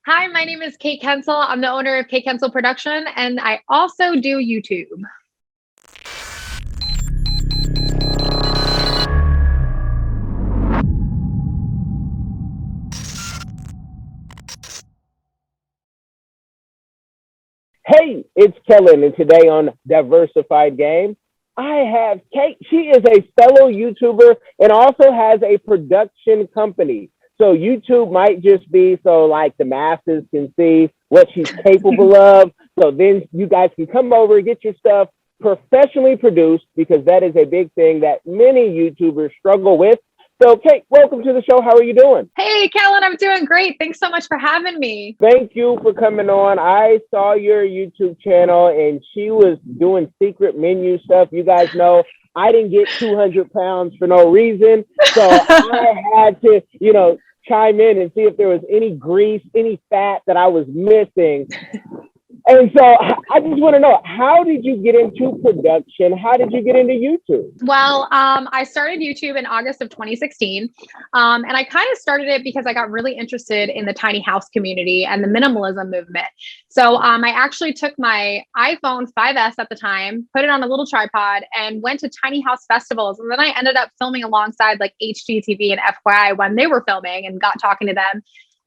Hi, my name is Cait Kuentzel. I'm the owner of Cait Kuentzel Production, and I also do YouTube. Hey, it's Kellen, and today on Diversified Game, I have Kate. She is a fellow YouTuber and also has a production company. So YouTube might just be so like the masses can see what she's capable of. So then you guys can come over, get your stuff professionally produced because that is a big thing that many YouTubers struggle with. So, Kate, welcome to the show. How are you doing? Hey, Kellen, I'm doing great. Thanks so much for having me. Thank you for coming on. I saw your YouTube channel and she was doing secret menu stuff. You guys know I didn't get 200 pounds for no reason. So I had to, chime in and see if there was any grease, any fat that I was missing. And so I just want to know, how did you get into production? How did you get into YouTube? Well, I started YouTube in August of 2016. And I kind of started it because I got really interested in the tiny house community and the minimalism movement. So I actually took my iPhone 5S at the time, put it on a little tripod, and went to tiny house festivals. And then I ended up filming alongside like HGTV and FYI when they were filming and got talking to them.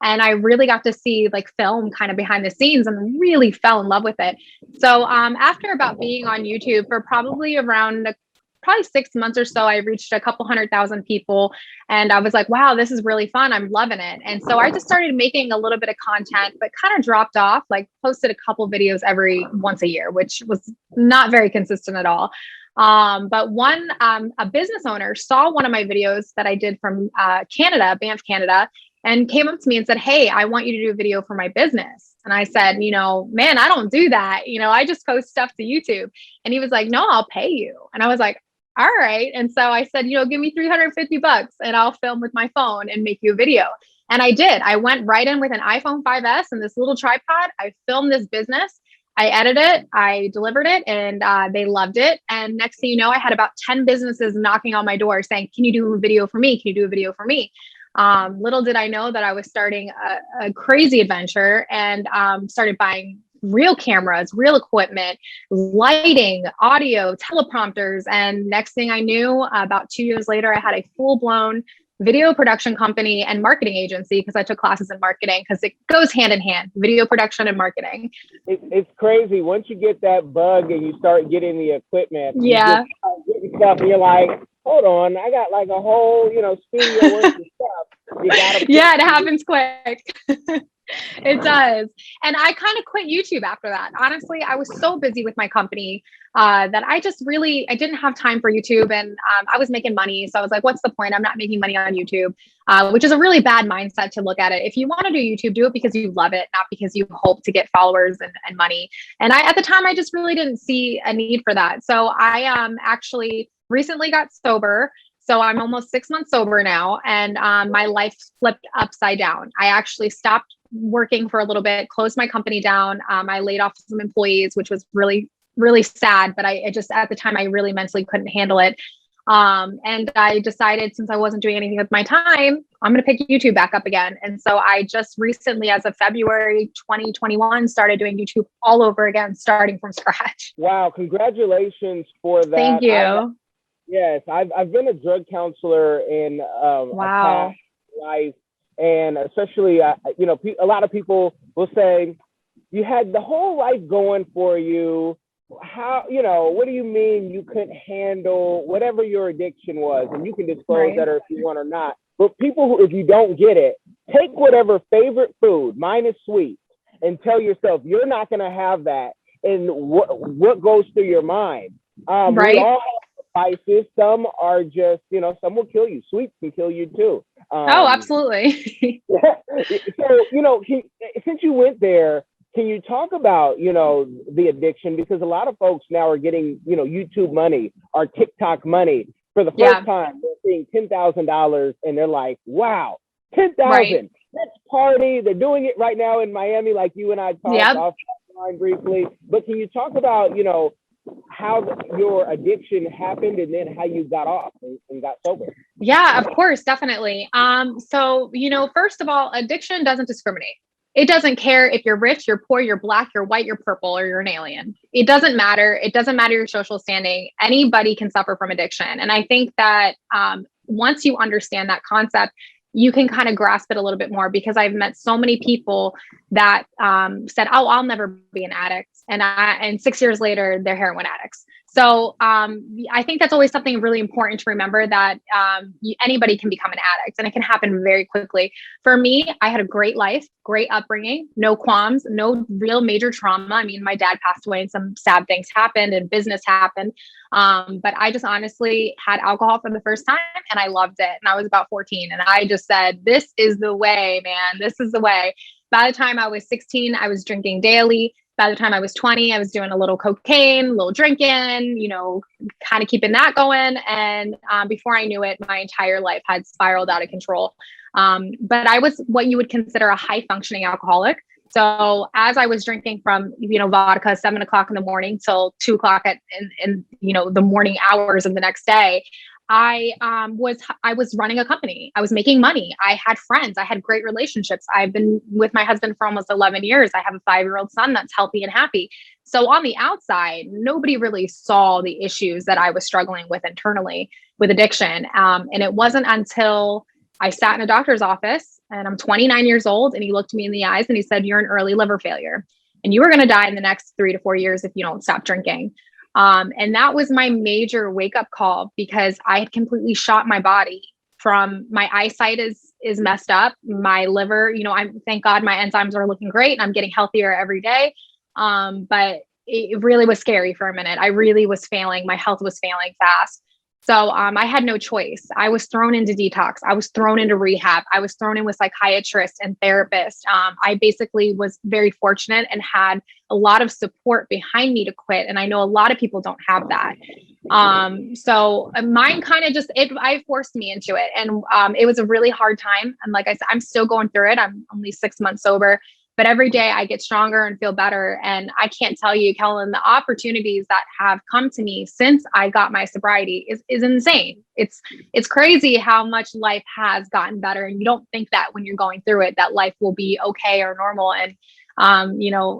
And I really got to see like film kind of behind the scenes and really fell in love with it. So after about being on YouTube for probably around probably 6 months or so, I reached a couple 100,000 people and I was like, wow, this is really fun. I'm loving it. And so I just started making a little bit of content, but kind of dropped off, like posted a couple videos every once a year, which was not very consistent at all. But a business owner saw one of my videos that I did from Canada, Banff, Canada, and came up to me and said, hey, I want you to do a video for my business. And I said, man, I don't do that. I just post stuff to YouTube. And he was like, no, I'll pay you. And I was like, all right. And so I said, give me $350 and I'll film with my phone and make you a video. And I did. I went right in with an iPhone 5S and this little tripod. I filmed this business. I edited it, I delivered it, and they loved it. And next thing you know, I had about 10 businesses knocking on my door saying, can you do a video for me? Can you do a video for me? Little did I know that I was starting a crazy adventure and started buying real cameras, real equipment, lighting, audio, teleprompters. And next thing I knew, about 2 years later, I had a full-blown video production company and marketing agency because I took classes in marketing because it goes hand in hand, video production and marketing. It's crazy. Once you get that bug and you start getting the equipment, yeah, you getting stuff, and you're like, hold on, I got like a whole, studio worth of stuff. Yeah, it happens quick. It does. And I kind of quit YouTube after that. Honestly, I was so busy with my company that I didn't have time for YouTube, and I was making money. So I was like, what's the point? I'm not making money on YouTube, which is a really bad mindset to look at it. If you want to do YouTube, do it because you love it, not because you hope to get followers and money. And at the time, I just really didn't see a need for that. So I actually recently got sober. So I'm almost 6 months sober now, and my life flipped upside down. I actually stopped working for a little bit, closed my company down. I laid off some employees, which was really, really sad. But I just, at the time, I really mentally couldn't handle it. And I decided, since I wasn't doing anything with my time, I'm going to pick YouTube back up again. And so I just recently, as of February 2021, started doing YouTube all over again, starting from scratch. Wow. Congratulations for that. Thank you. Yes, I've been a drug counselor in a past life, and especially a lot of people will say you had the whole life going for you. How what do you mean you couldn't handle whatever your addiction was? And you can disclose that or if you want or not. But people who, if you don't get it, take whatever favorite food, mine is sweet, and tell yourself you're not going to have that. And what goes through your mind? We all vices. Some are just, some will kill you. Sweets can kill you too. Oh, absolutely. So, since you went there, can you talk about, the addiction? Because a lot of folks now are getting, YouTube money or TikTok money for the first time. They're seeing $10,000 and they're like, wow, 10,000. Let's party. They're doing it right now in Miami, like you and I talked offline briefly. But can you talk about, how your addiction happened and then how you got off and got sober? Yeah, of course, definitely. So, first of all, addiction doesn't discriminate. it doesn't care if you're rich, you're poor, you're black, you're white, you're purple, or you're an alien. It doesn't matter. It doesn't matter your social standing. Anybody can suffer from addiction. And I think that once you understand that concept, you can kind of grasp it a little bit more, because I've met so many people that said, "Oh, I'll never be an addict," and 6 years later, they're heroin addicts. So I think that's always something really important to remember, that anybody can become an addict, and it can happen very quickly. For me, I had a great life, great upbringing, no qualms, no real major trauma. I mean, my dad passed away and some sad things happened and business happened. But I just honestly had alcohol for the first time and I loved it. And I was about 14 and I just said, this is the way, man. This is the way. By the time I was 16, I was drinking daily. By the time I was 20, I was doing a little cocaine, a little drinking, kind of keeping that going. And before I knew it, my entire life had spiraled out of control. But I was what you would consider a high functioning alcoholic. So as I was drinking from, vodka 7 o'clock in the morning till 2 o'clock in the morning hours of the next day, I was running a company. I was making money. I had friends. I had great relationships. I've been with my husband for almost 11 years. I have a 5-year-old son that's healthy and happy. So on the outside, nobody really saw the issues that I was struggling with internally with addiction. And it wasn't until I sat in a doctor's office and I'm 29 years old and he looked me in the eyes and he said, "You're an early liver failure and you are going to die in the next 3 to 4 years if you don't stop drinking." And that was my major wake up call, because I had completely shot my body. From my eyesight is messed up. My liver, thank God my enzymes are looking great and I'm getting healthier every day. But it really was scary for a minute. I really was failing. My health was failing fast. So I had no choice. I was thrown into detox. I was thrown into rehab. I was thrown in with psychiatrists and therapists. I basically was very fortunate and had a lot of support behind me to quit. And I know a lot of people don't have that. So mine kind of I forced me into it. And it was a really hard time. And like I said, I'm still going through it. I'm only 6 months sober. But every day I get stronger and feel better. And I can't tell you, Kellen, the opportunities that have come to me since I got my sobriety is insane. It's crazy how much life has gotten better. And you don't think that when you're going through it, that life will be okay or normal. And,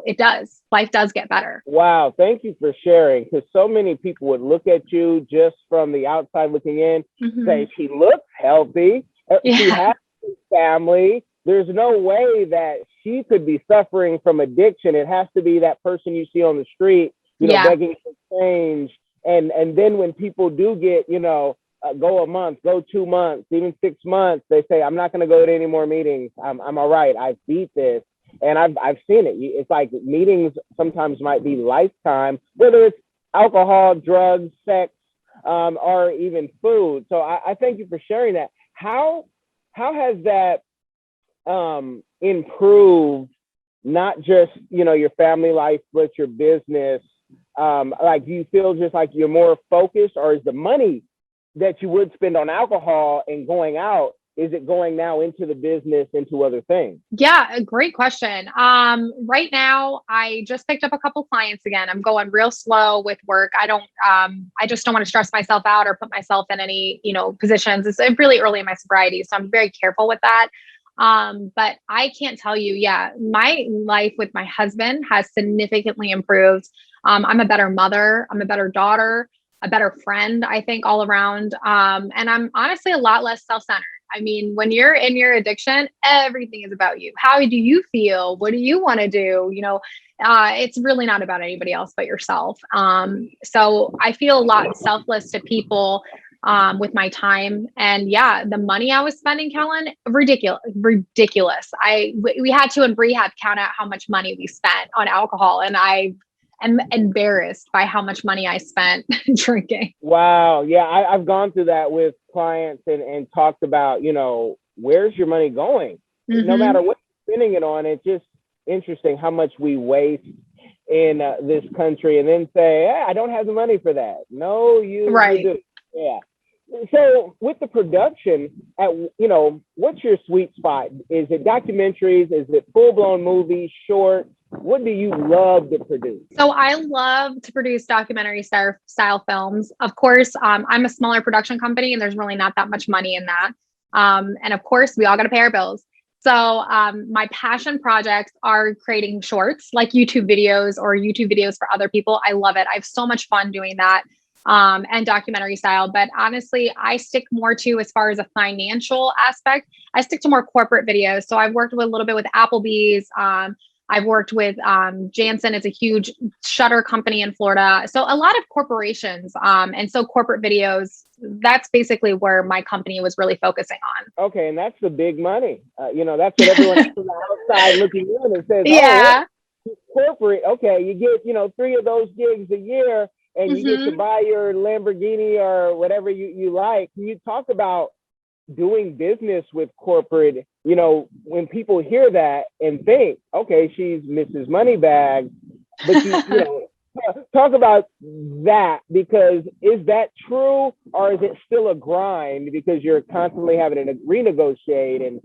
it does. Life does get better. Wow. Thank you for sharing. Because so many people would look at you just from the outside looking in, say, she looks healthy. She has a family. There's no way that she could be suffering from addiction. It has to be that person you see on the street, begging for change. And then when people do get, go a month, go 2 months, even 6 months, they say, "I'm not going to go to any more meetings. I'm all right. I beat this." And I've seen it. It's like meetings sometimes might be lifetime, whether it's alcohol, drugs, sex, or even food. So I thank you for sharing that. How has that improve not just your family life but your business? Do you feel just like you're more focused, or is the money that you would spend on alcohol and going out, is it going now into the business, into other things? Yeah, a great question. Right now I just picked up a couple clients again. I'm going real slow with work. I just don't want to stress myself out or put myself in any positions. It's really early in my sobriety, so I'm very careful with that. But I can't tell you, my life with my husband has significantly improved. I'm a better mother. I'm a better daughter, a better friend, I think, all around. And I'm honestly a lot less self-centered. I mean, when you're in your addiction, everything is about you. How do you feel? What do you want to do? It's really not about anybody else but yourself. So I feel a lot selfless to people with my time. And the money I was spending, Kellen, ridiculous. We had to in rehab count out how much money we spent on alcohol. And I am embarrassed by how much money I spent drinking. Wow. Yeah. I've gone through that with clients and talked about, where's your money going? No matter what you're spending it on, it's just interesting how much we waste in this country, and then say, "Hey, I don't have the money for that." No, you do. Yeah. So with the production, what's your sweet spot? Is it documentaries? Is it full-blown movies, short? What do you love to produce? So I love to produce documentary style films. Of course, I'm a smaller production company and there's really not that much money in that. And of course, we all got to pay our bills. So my passion projects are creating shorts like YouTube videos or YouTube videos for other people. I love it. I have so much fun doing that, and documentary style. But honestly, I stick more to, as far as a financial aspect, I stick to more corporate videos. So I've worked with a little bit with Applebee's. I've worked with Janssen. It's a huge shutter company in Florida. So a lot of corporations, and so corporate videos, that's basically where my company was really focusing on. Okay, and that's the big money. That's what everyone from the outside looking in and says, Yeah. oh, corporate, okay, you get, 3 of those gigs a year and you get to buy your Lamborghini or whatever you like. Can you talk about doing business with corporate, when people hear that and think, okay, she's Mrs. Moneybags, but talk about that, because is that true, or is it still a grind because you're constantly having to renegotiate and,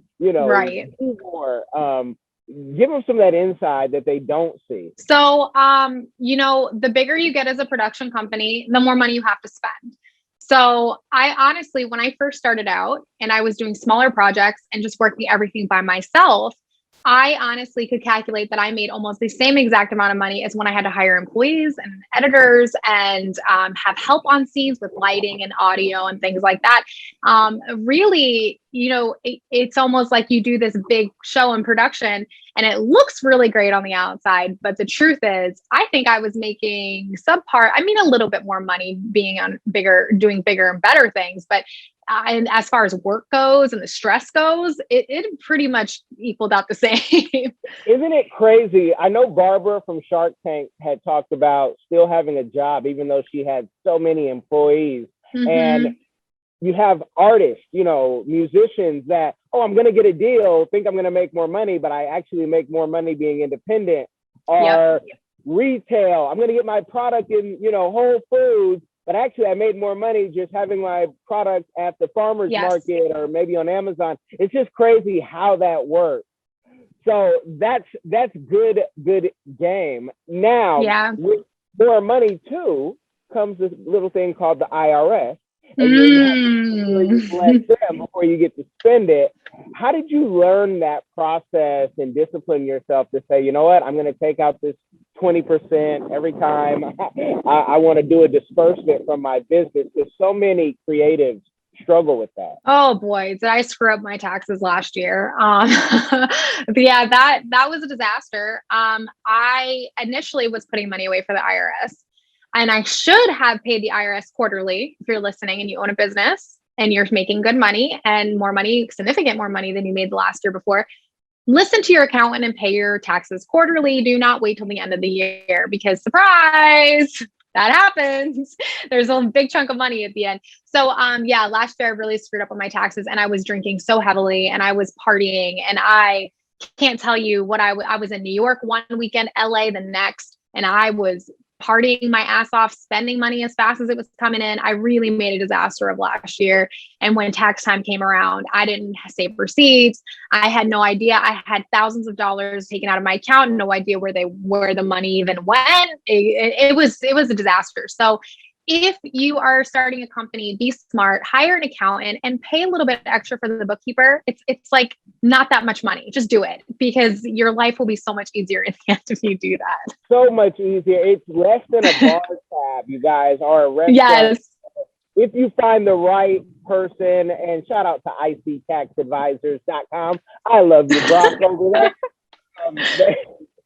right. do more? Give them some of that inside that they don't see. So, the bigger you get as a production company, the more money you have to spend. So I honestly, when I first started out and I was doing smaller projects and just working everything by myself, I honestly could calculate that I made almost the same exact amount of money as when I had to hire employees and editors and have help on scenes with lighting and audio and things like that. Really, it's almost like you do this big show in production and it looks really great on the outside. But the truth is, I think I was making a little bit more money being on doing bigger and better things. But and as far as work goes and the stress goes, it pretty much equaled out the same. Isn't it crazy? I know Barbara from Shark Tank had talked about still having a job, even though she had so many employees. And you have artists, musicians that, I'm going to get a deal, think I'm going to make more money, but I actually make more money being independent. Or retail, I'm going to get my product in, Whole Foods, but actually I made more money just having my product at the farmer's market or maybe on Amazon. It's just crazy how that works. So that's good game. Now, with more money too, comes this little thing called the IRS. And you let them before you get to spend it. How did you learn that process and discipline yourself to say, you know what, I'm going to take out this 20% every time I want to do a disbursement from my business? Because so many creatives struggle with that. Oh boy, did I screw up my taxes last year. But yeah, that was a disaster. I initially was putting money away for the IRS. And I should have paid the IRS quarterly. If you're listening and you own a business and you're making good money and more money, significant more money than you made the last year before, listen to your accountant and pay your taxes quarterly. Do not wait till the end of the year, because surprise, that happens. There's a big chunk of money at the end. So last year I really screwed up on my taxes and I was drinking so heavily and I was partying, and I can't tell you what I was in New York one weekend, LA the next, and I was partying my ass off, spending money as fast as it was coming in. I really made a disaster of last year. And when tax time came around, I didn't save receipts. I had no idea. I had thousands of dollars taken out of my account, no idea where the money even went. It was a disaster. So if you are starting a company, be smart, hire an accountant and pay a little bit extra for the bookkeeper. It's like not that much money. Just do it, because your life will be so much easier in the end if you do that. So much easier. It's less than a bar tab, you guys, or a restaurant. Yes. If you find the right person, and shout out to ictaxadvisors.com. I love you, Brock, over there.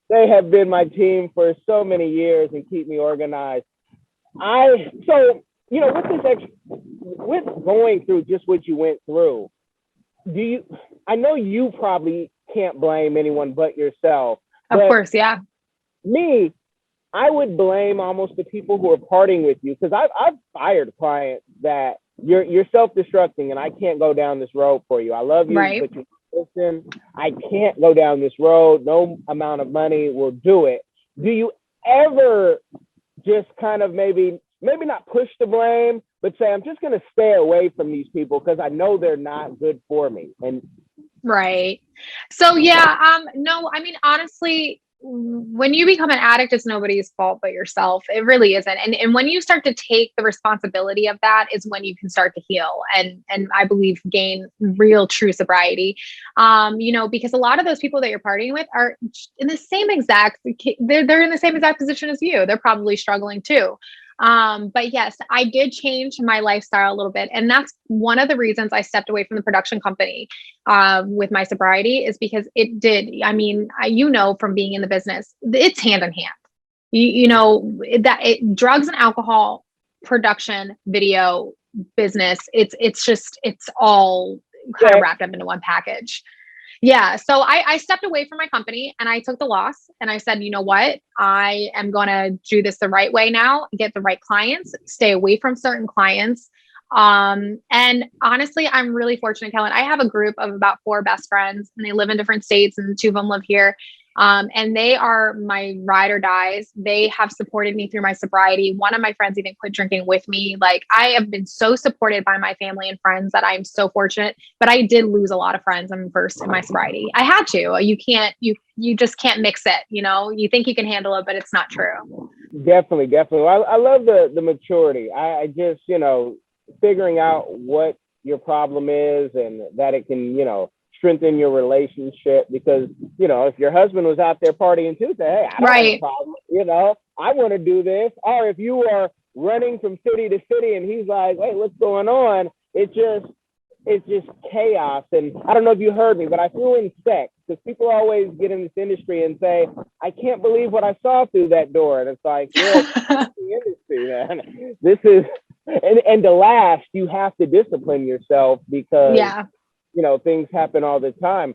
They have been my team for so many years and keep me organized. With going through just what you went through, I know you probably can't blame anyone but yourself. Of course, yeah. Me, I would blame almost the people who are partying with you, because I've fired clients that you're self-destructing and I can't go down this road for you. I love you, right, but you listen, I can't go down this road. No amount of money will do it. Do you ever just kind of maybe not push the blame, but say, I'm just going to stay away from these people because I know they're not good for me? And right. So yeah, no, I mean, honestly, when you become an addict, it's nobody's fault but yourself. It really isn't. And when you start to take the responsibility of that is when you can start to heal and I believe gain real true sobriety. Because a lot of those people that you're partying with are in the same exact, they're in the same exact position as you. They're probably struggling too. But yes, I did change my lifestyle a little bit. And that's one of the reasons I stepped away from the production company with my sobriety is because it did. I mean, from being in the business, it's hand in hand. Drugs and alcohol, production, video, business, it's all kind of wrapped up into one package. Yeah. So I stepped away from my company and I took the loss and I said, you know what? I am going to do this the right way now, get the right clients, stay away from certain clients. And honestly, I'm really fortunate, Kellen. I have a group of about 4 best friends and they live in different states and 2 of them live here. And they are my ride or dies. They have supported me through my sobriety. One of my friends even quit drinking with me. Like I have been so supported by my family and friends that I'm so fortunate, but I did lose a lot of friends in my sobriety. I had to. You just can't mix it. You think you can handle it, but it's not true. Definitely. I love the maturity. I just, figuring out what your problem is and that it can, strengthen your relationship because, if your husband was out there partying too, say, hey, I don't have a problem, I want to do this. Or if you are running from city to city and he's like, wait, what's going on? It's just chaos. And I don't know if you heard me, but I threw in sex because people always get in this industry and say, I can't believe what I saw through that door. And it's like, yeah, it's the industry, man. This is, and to last, you have to discipline yourself because things happen all the time.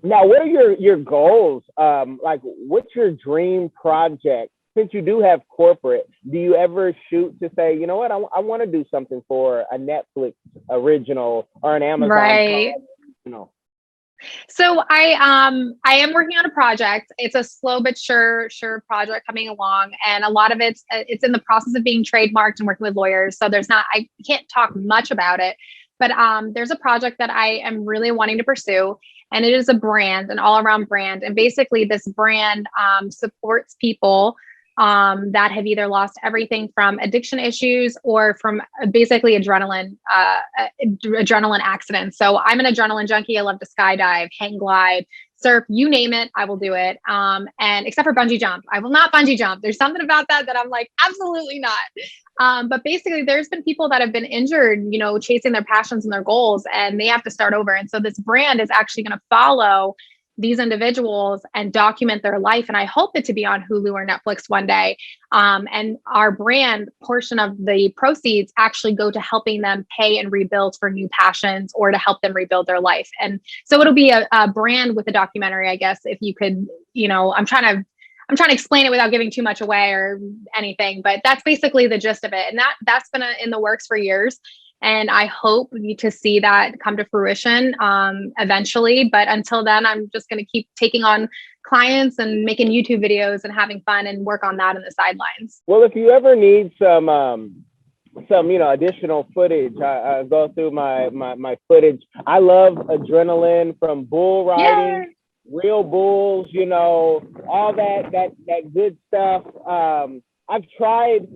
Now, what are your goals? What's your dream project? Since you do have corporate, do you ever shoot to say, you know what, I want to do something for a Netflix original or an Amazon original? So I am working on a project. It's a slow but sure project coming along, and a lot of it's in the process of being trademarked and working with lawyers. So I can't talk much about it, but there's a project that I am really wanting to pursue, and it is a brand, an all-around brand, and basically this brand supports people that have either lost everything from addiction issues or from basically adrenaline accidents. So I'm an adrenaline junkie. I love to skydive, hang glide, surf, you name it, I will do it. And except for bungee jump, I will not bungee jump. There's something about that I'm like, absolutely not. But basically there's been people that have been injured, chasing their passions and their goals, and they have to start over. And so this brand is actually going to follow these individuals and document their life. And I hope it to be on Hulu or Netflix one day. And our brand portion of the proceeds actually go to helping them pay and rebuild for new passions or to help them rebuild their life. And so it'll be a brand with a documentary, I guess, if you could, I'm trying to explain it without giving too much away or anything, but that's basically the gist of it. And that's been in the works for years. And I hope to see that come to fruition eventually. But until then, I'm just going to keep taking on clients and making YouTube videos and having fun and work on that in the sidelines. Well, if you ever need some additional footage, I go through my footage. I love adrenaline from bull riding, real bulls, all that good stuff. I've tried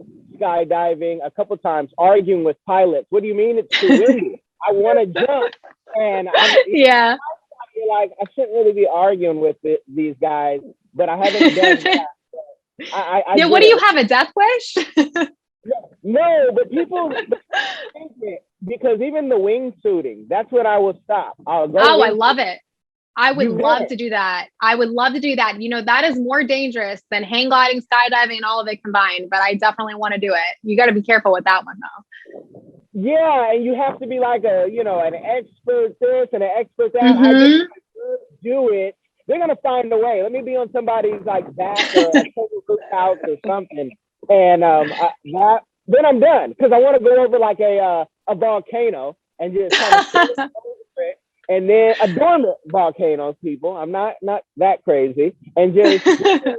skydiving a couple times, arguing with pilots. What do you mean it's too windy? I want to jump. And I feel like I shouldn't really be arguing with these guys, but I haven't done that. What do you have, a death wish? No, but people think it because even the wingsuiting, that's when I will stop. I love it. I would love to do that. I would love to do that. That is more dangerous than hang gliding, skydiving, and all of it combined, but I definitely want to do it. You got to be careful with that one though. Yeah. And you have to be like an expert this and an expert that. I just do it. They're going to find a way. Let me be on somebody's back or a house or something. And then I'm done because I want to go over a volcano and just kind of and then a dormant volcano, people. I'm not that crazy, and just see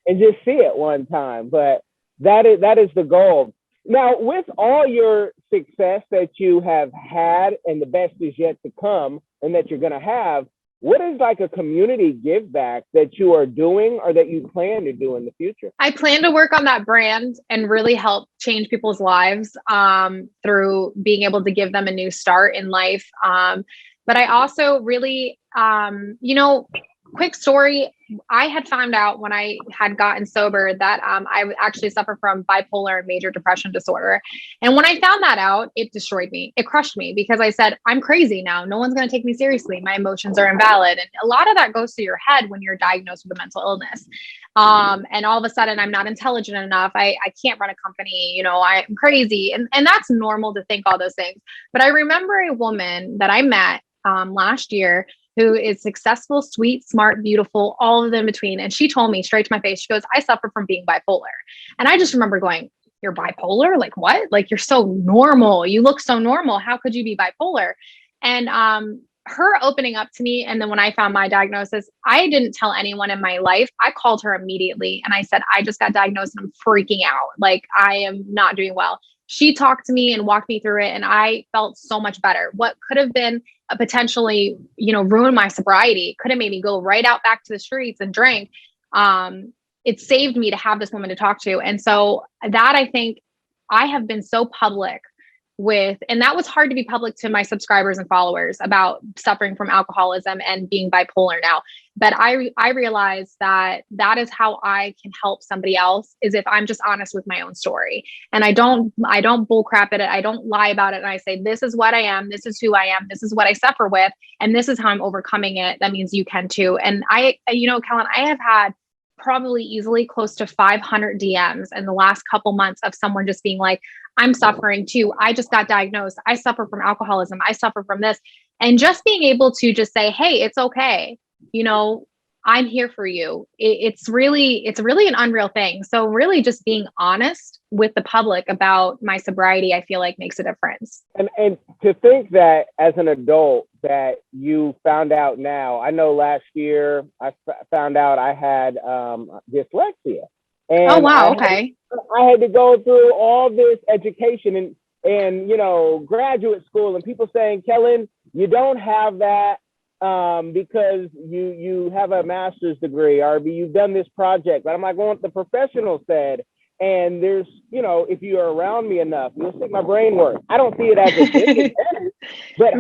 it one time. But that is the goal. Now, with all your success that you have had, and the best is yet to come, and that you're going to have, what is like a community give back that you are doing or that you plan to do in the future? I plan to work on that brand and really help change people's lives through being able to give them a new start in life. But I also really, quick story. I had found out when I had gotten sober that I actually suffer from bipolar and major depression disorder. And when I found that out, it destroyed me. It crushed me because I said, I'm crazy now. No one's going to take me seriously. My emotions are invalid. And a lot of that goes to your head when you're diagnosed with a mental illness. And all of a sudden I'm not intelligent enough. I can't run a company, I'm crazy. And that's normal to think all those things. But I remember a woman that I met last year who is successful, sweet, smart, beautiful, all of them in between. And she told me straight to my face, she goes, I suffer from being bipolar. And I just remember going, you're bipolar? Like what? Like you're so normal. You look so normal. How could you be bipolar? And her opening up to me. And then when I found my diagnosis, I didn't tell anyone in my life. I called her immediately and I said, I just got diagnosed and I'm freaking out. Like I am not doing well. She talked to me and walked me through it. And I felt so much better. What could have been a potentially, ruin my sobriety, could have made me go right out back to the streets and drink. It saved me to have this woman to talk to. And so that I think I have been so public with, and that was hard to be public to my subscribers and followers about suffering from alcoholism and being bipolar now. But I realized that is how I can help somebody else is if I'm just honest with my own story. And I don't bullcrap it. I don't lie about it. And I say, this is what I am. This is who I am. This is what I suffer with. And this is how I'm overcoming it. That means you can too. And Kellen, I have had probably easily close to 500 DMs in the last couple months of someone just being like, I'm suffering too. I just got diagnosed. I suffer from alcoholism. I suffer from this. And just being able to just say, hey, it's okay. I'm here for you. It's really an unreal thing. So really just being honest with the public about my sobriety, I feel like makes a difference. And to think that as an adult that you found out now, I know last year I found out I had dyslexia. And oh, wow. Okay. I had to go through all this education and graduate school and people saying, Kellen, you don't have that because you have a master's degree or you've done this project. But I'm like, what the professional said. And there's, if you are around me enough, you'll see my brain work. I don't see it as a disadvantage, but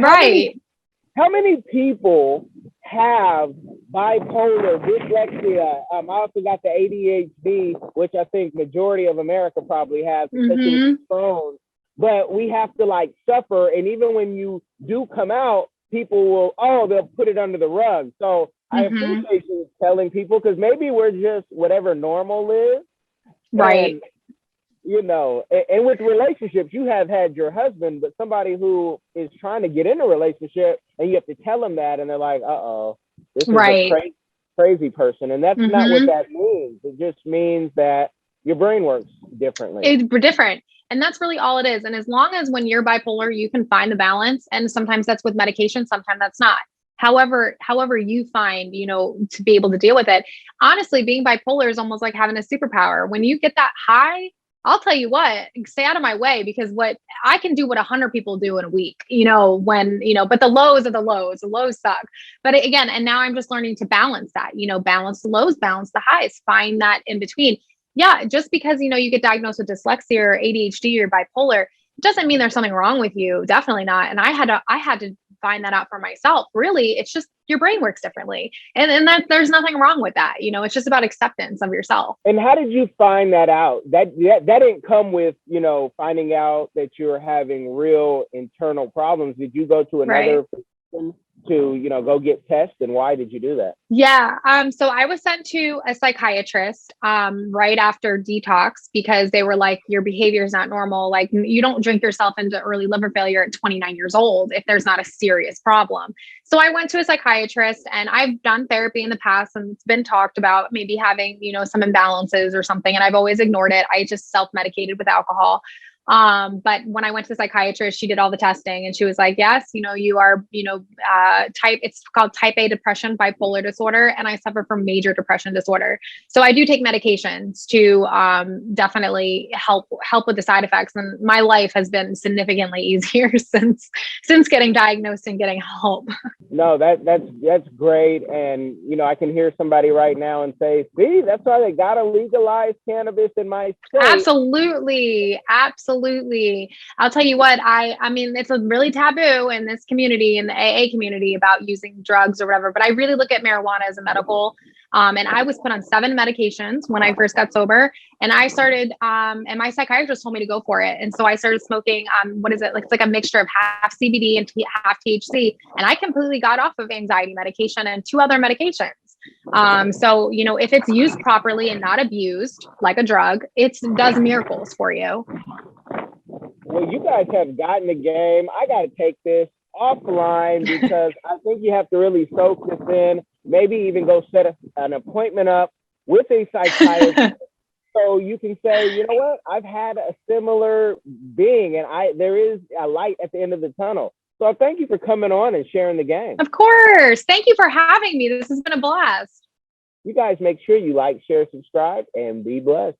how many people have bipolar, dyslexia? I also got the ADHD, which I think majority of America probably has, especially with phones. But we have to suffer. And even when you do come out, people they'll put it under the rug. So I appreciate you telling people because maybe we're just whatever normal is. Right. And with relationships, you have had your husband, but somebody who is trying to get in a relationship and you have to tell them that and they're like, this is a crazy person. And that's not what that means. It just means that your brain works differently. It's different. And that's really all it is. And as long as when you're bipolar, you can find the balance. And sometimes that's with medication, sometimes that's not. However you find, to be able to deal with it. Honestly, being bipolar is almost like having a superpower. When you get that high, I'll tell you what, stay out of my way because what I can do what 100 people do in a week, but the lows are the lows suck. But again, and now I'm just learning to balance that, balance the lows, balance the highs, find that in between. Yeah. Just because, you get diagnosed with dyslexia or ADHD or bipolar, it doesn't mean there's something wrong with you. Definitely not. And I had to find that out for myself. Really, it's just your brain works differently. And that there's nothing wrong with that. It's just about acceptance of yourself. And how did you find that out? That didn't come with, finding out that you're having real internal problems. Did you go to another physician to, go get tests? And why did you do that? Yeah. So I was sent to a psychiatrist right after detox because they were like, your behavior is not normal. Like you don't drink yourself into early liver failure at 29 years old if there's not a serious problem. So I went to a psychiatrist and I've done therapy in the past and it's been talked about maybe having, some imbalances or something. And I've always ignored it. I just self-medicated with alcohol. But when I went to the psychiatrist, she did all the testing and she was like, yes, you are, it's called type A depression, bipolar disorder. And I suffer from major depression disorder. So I do take medications to definitely help with the side effects. And my life has been significantly easier since getting diagnosed and getting help. No, that's great. And, I can hear somebody right now and say, see, that's why they got to legalize cannabis in my state. Absolutely. I'll tell you what, I mean, it's a really taboo in this community, in the AA community, about using drugs or whatever, but I really look at marijuana as a medical. And I was put on 7 medications when I first got sober, and I started, and my psychiatrist told me to go for it. And so I started smoking, what is it? It's like a mixture of half CBD and half THC. And I completely got off of anxiety medication and 2 other medications. So, if it's used properly and not abused like a drug, it does miracles for you. Well, you guys have gotten the game. I got to take this offline because I think you have to really soak this in, maybe even go set an appointment up with a psychiatrist. So you can say, you know what, I've had a similar being and there is a light at the end of the tunnel. So thank you for coming on and sharing the game. Of course. Thank you for having me. This has been a blast. You guys make sure you like, share, subscribe, and be blessed.